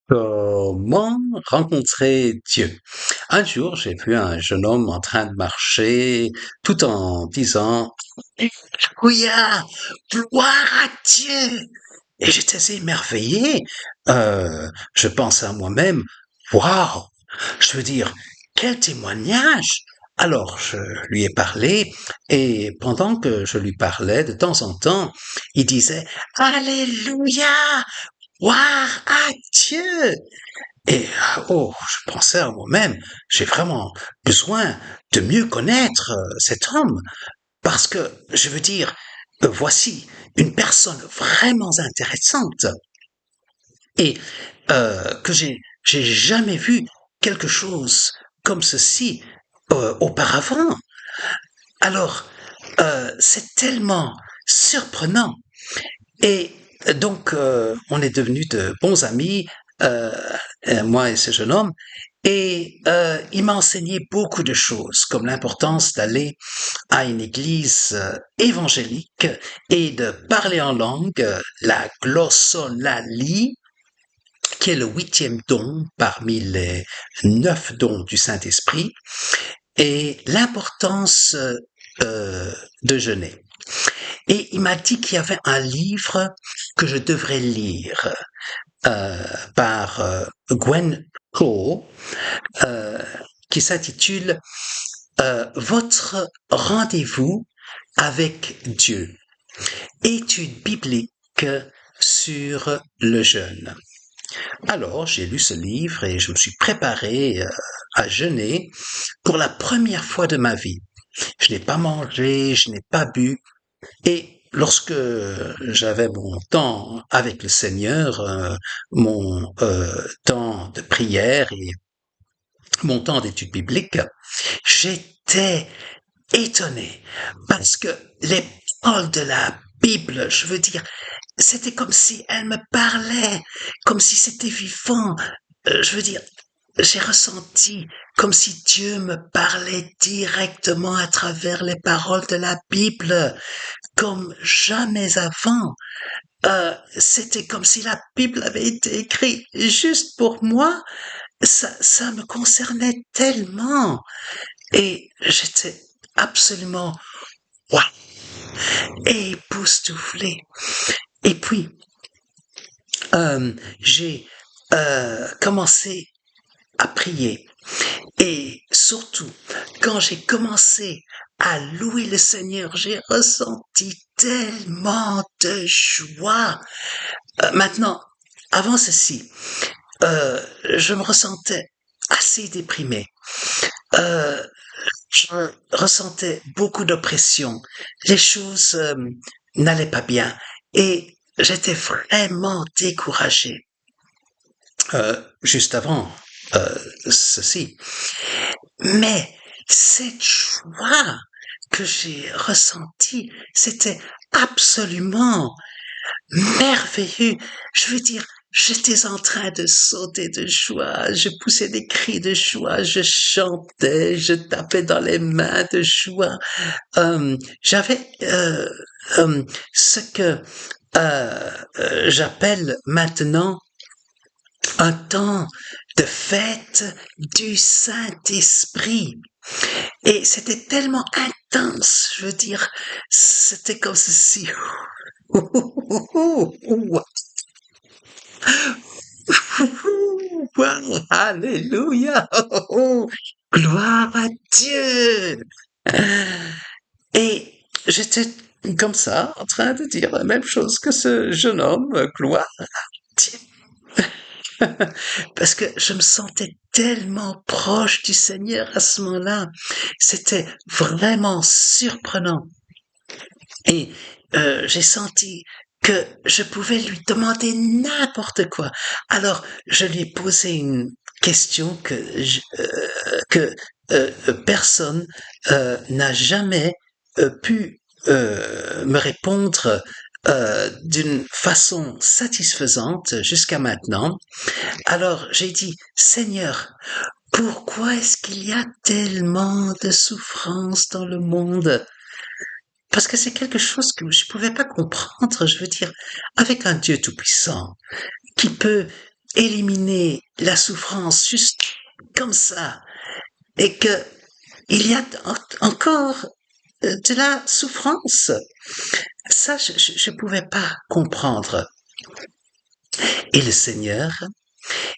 Comment rencontrer Dieu? Un jour, j'ai vu un jeune homme en train de marcher tout en disant Alléluia, gloire à Dieu. Et j'étais émerveillé. Je pense à moi-même, waouh, je veux dire, quel témoignage. Alors, je lui ai parlé et pendant que je lui parlais, de temps en temps, il disait Alléluia, gloire à Dieu. Et oh, je pensais à moi-même, j'ai vraiment besoin de mieux connaître cet homme parce que, je veux dire, voici une personne vraiment intéressante et que j'ai jamais vu quelque chose comme ceci auparavant. Alors, c'est tellement surprenant et donc, on est devenus de bons amis, euh, moi et ce jeune homme, et il m'a enseigné beaucoup de choses, comme l'importance d'aller à une église évangélique et de parler en langue, la glossolalie, qui est le huitième don parmi les 9 dons du Saint-Esprit, et l'importance de jeûner. Et il m'a dit qu'il y avait un livre que je devrais lire par Gwen Cole euh, qui s'intitule Votre rendez-vous avec Dieu, étude biblique sur le jeûne. Alors, j'ai lu ce livre et je me suis préparé à jeûner pour la première fois de ma vie. Je n'ai pas mangé, je n'ai pas bu, et lorsque j'avais mon temps avec le Seigneur, mon temps de prière et mon temps d'étude biblique, j'étais étonné parce que les paroles de la Bible, je veux dire, c'était comme si elle me parlait, comme si c'était vivant. Je veux dire, j'ai ressenti comme si Dieu me parlait directement à travers les paroles de la Bible, comme jamais avant. C'était comme si la Bible avait été écrite juste pour moi. Ça me concernait tellement. Et j'étais absolument ouais, époustouflé. Et puis, j'ai commencé à prier. Et surtout, quand j'ai commencé à louer le Seigneur, j'ai ressenti tellement de joie. Maintenant, avant ceci, je me ressentais assez déprimé. Euh, je ressentais beaucoup d'oppression. Les choses n'allaient pas bien et j'étais vraiment découragé. Juste avant ceci. Mais cette joie que j'ai ressentie, c'était absolument merveilleux. Je veux dire, j'étais en train de sauter de joie, je poussais des cris de joie, je chantais, je tapais dans les mains de joie. J'avais ce que j'appelle maintenant un temps de fête du Saint-Esprit. Et c'était tellement intense, je veux dire, c'était comme ceci. Wow, alléluia, gloire à Dieu. Et j'étais comme ça, en train de dire la même chose que ce jeune homme, gloire à Dieu. Parce que je me sentais tellement proche du Seigneur à ce moment-là. C'était vraiment surprenant. Et j'ai senti que je pouvais lui demander n'importe quoi. Alors, je lui ai posé une question que personne n'a jamais pu me répondre d'une façon satisfaisante jusqu'à maintenant. Alors j'ai dit, Seigneur, pourquoi est-ce qu'il y a tellement de souffrance dans le monde? Parce que c'est quelque chose que je pouvais pas comprendre, je veux dire, avec un Dieu tout-puissant, qui peut éliminer la souffrance juste comme ça et que il y a encore de la souffrance. Ça, je pouvais pas comprendre. Et le Seigneur,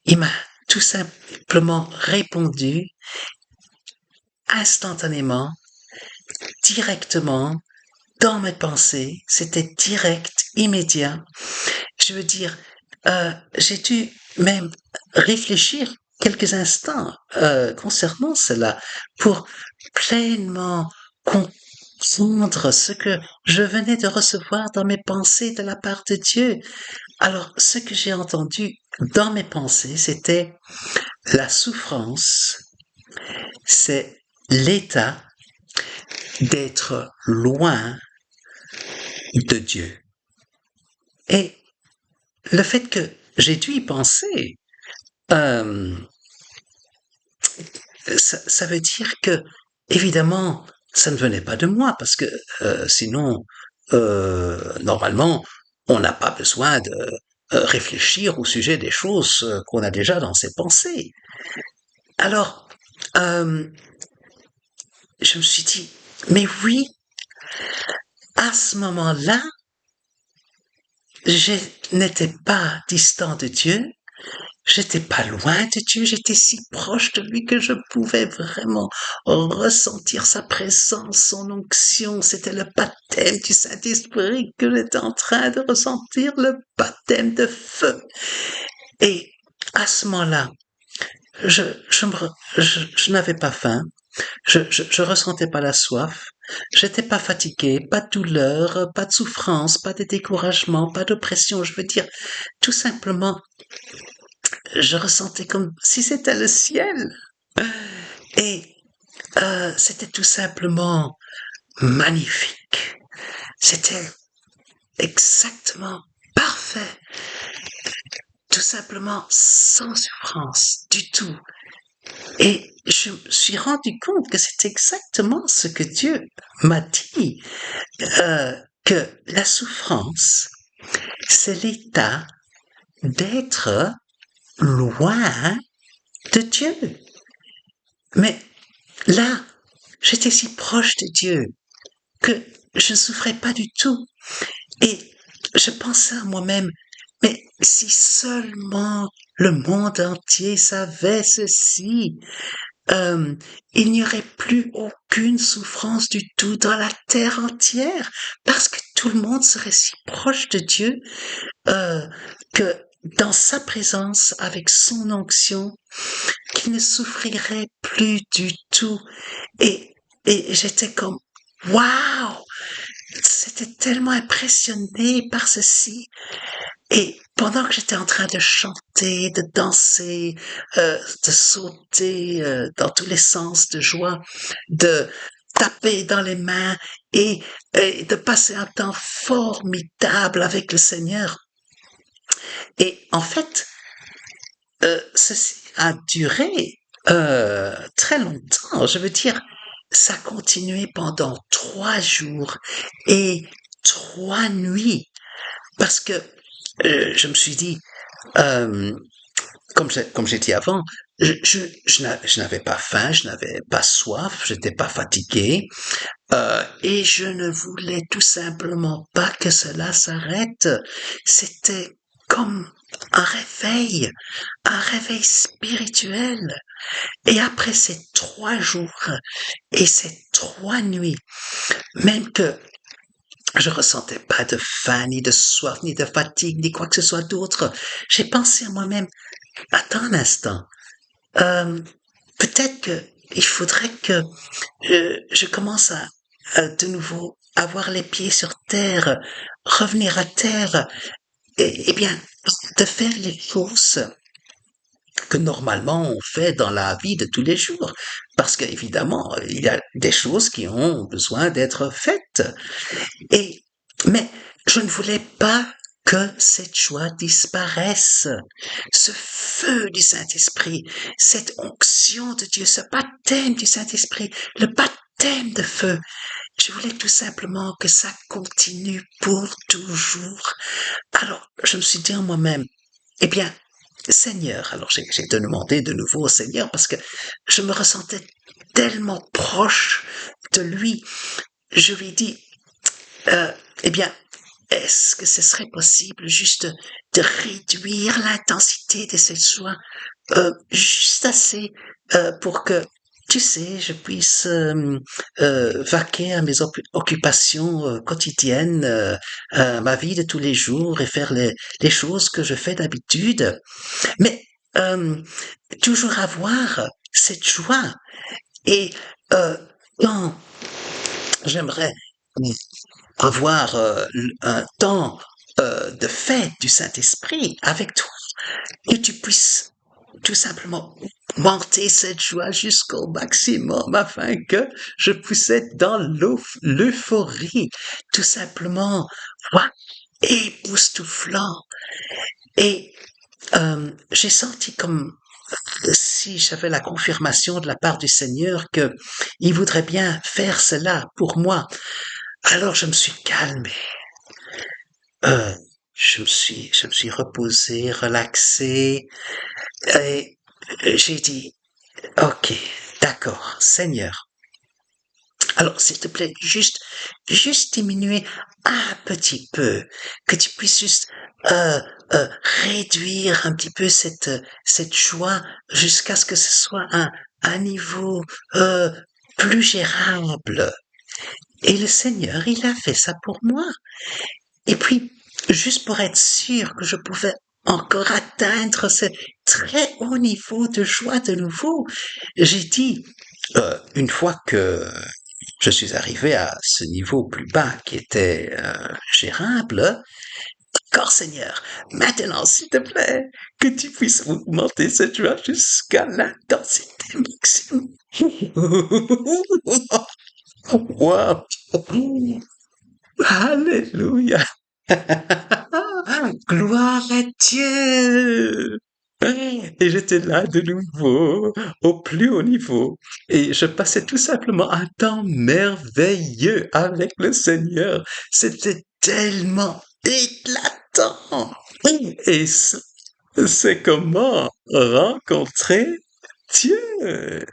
il m'a tout simplement répondu instantanément, directement, dans mes pensées. C'était direct, immédiat. Je veux dire, j'ai dû même réfléchir quelques instants concernant cela pour pleinement comprendre ce que je venais de recevoir dans mes pensées de la part de Dieu. Alors, ce que j'ai entendu dans mes pensées, c'était la souffrance, c'est l'état d'être loin de Dieu. Et le fait que j'ai dû y penser, euh, ça veut dire que, évidemment, ça ne venait pas de moi, parce que sinon, normalement, on n'a pas besoin de réfléchir au sujet des choses qu'on a déjà dans ses pensées. Alors, euh, je me suis dit, mais oui, à ce moment-là, je n'étais pas distant de Dieu, j'étais pas loin de Dieu, j'étais si proche de lui que je pouvais vraiment ressentir sa présence, son onction. C'était le baptême du Saint-Esprit que j'étais en train de ressentir, le baptême de feu. Et à ce moment-là, je, je n'avais pas faim, je ressentais pas la soif, j'étais pas fatigué, pas de douleur, pas de souffrance, pas de découragement, pas d'oppression. Je veux dire, tout simplement, je ressentais comme si c'était le ciel. Et c'était tout simplement magnifique. C'était exactement parfait. Tout simplement sans souffrance du tout. Et je me suis rendu compte que c'est exactement ce que Dieu m'a dit, que la souffrance, c'est l'état d'être loin de Dieu. Mais là, j'étais si proche de Dieu que je ne souffrais pas du tout. Et je pensais à moi-même, mais si seulement le monde entier savait ceci, euh, il n'y aurait plus aucune souffrance du tout dans la terre entière, parce que tout le monde serait si proche de Dieu euh, que dans sa présence, avec son onction, qu'il ne souffrirait plus du tout. Et, et j'étais comme, waouh! C'était tellement impressionné par ceci. Et pendant que j'étais en train de chanter, de danser, de sauter dans tous les sens de joie, de taper dans les mains et de passer un temps formidable avec le Seigneur. Et en fait, ceci a duré très longtemps. Je veux dire, ça a continué pendant 3 jours et 3 nuits. Parce que je me suis dit, euh, comme j'ai dit avant, je n'avais pas faim, je n'avais pas soif, j'étais pas fatigué, et je ne voulais tout simplement pas que cela s'arrête. C'était comme un réveil spirituel. Et après ces 3 jours et ces 3 nuits, même que je ressentais pas de faim, ni de soif, ni de fatigue, ni quoi que ce soit d'autre, j'ai pensé à moi-même, attends un instant, euh, peut-être que il faudrait que je commence à de nouveau avoir les pieds sur terre, revenir à terre, et bien, de faire les choses que normalement on fait dans la vie de tous les jours. Parce qu'évidemment, il y a des choses qui ont besoin d'être faites. Et, mais je ne voulais pas que cette joie disparaisse. Ce feu du Saint-Esprit, cette onction de Dieu, ce baptême du Saint-Esprit, le baptême de feu. Je voulais tout simplement que ça continue pour toujours. Alors, je me suis dit en moi-même, eh bien, Seigneur, alors j'ai demandé de nouveau au Seigneur parce que je me ressentais tellement proche de lui. Je lui ai dit, euh, eh bien, est-ce que ce serait possible juste de réduire l'intensité de cette joie, juste assez pour que, tu sais, je puisse vaquer à mes occupations quotidiennes, à ma vie de tous les jours et faire les choses que je fais d'habitude, mais euh, toujours avoir cette joie. Et euh, quand j'aimerais avoir un temps de fête du Saint-Esprit avec toi, que tu puisses tout simplement monter cette joie jusqu'au maximum afin que je puisse être dans l'euphorie, tout simplement, ouais, époustouflant. Et j'ai senti comme si j'avais la confirmation de la part du Seigneur que il voudrait bien faire cela pour moi. Alors je me suis calmé. Euh, je me suis reposé, relaxé, et j'ai dit, ok, d'accord, Seigneur. Alors, s'il te plaît, juste diminuer un petit peu, que tu puisses juste euh, euh, réduire un petit peu cette joie jusqu'à ce que ce soit un niveau euh, plus gérable. Et le Seigneur, il a fait ça pour moi. Et puis, juste pour être sûr que je pouvais encore atteindre ce très haut niveau de joie de nouveau, j'ai dit, une fois que je suis arrivé à ce niveau plus bas qui était gérable, d'accord Seigneur, maintenant s'il te plaît, que tu puisses augmenter cette joie jusqu'à l'intensité maximum. Wow! Alléluia! Gloire à Dieu! Et j'étais là de nouveau, au plus haut niveau. Et je passais tout simplement un temps merveilleux avec le Seigneur. C'était tellement éclatant. Et c'est comment rencontrer Dieu.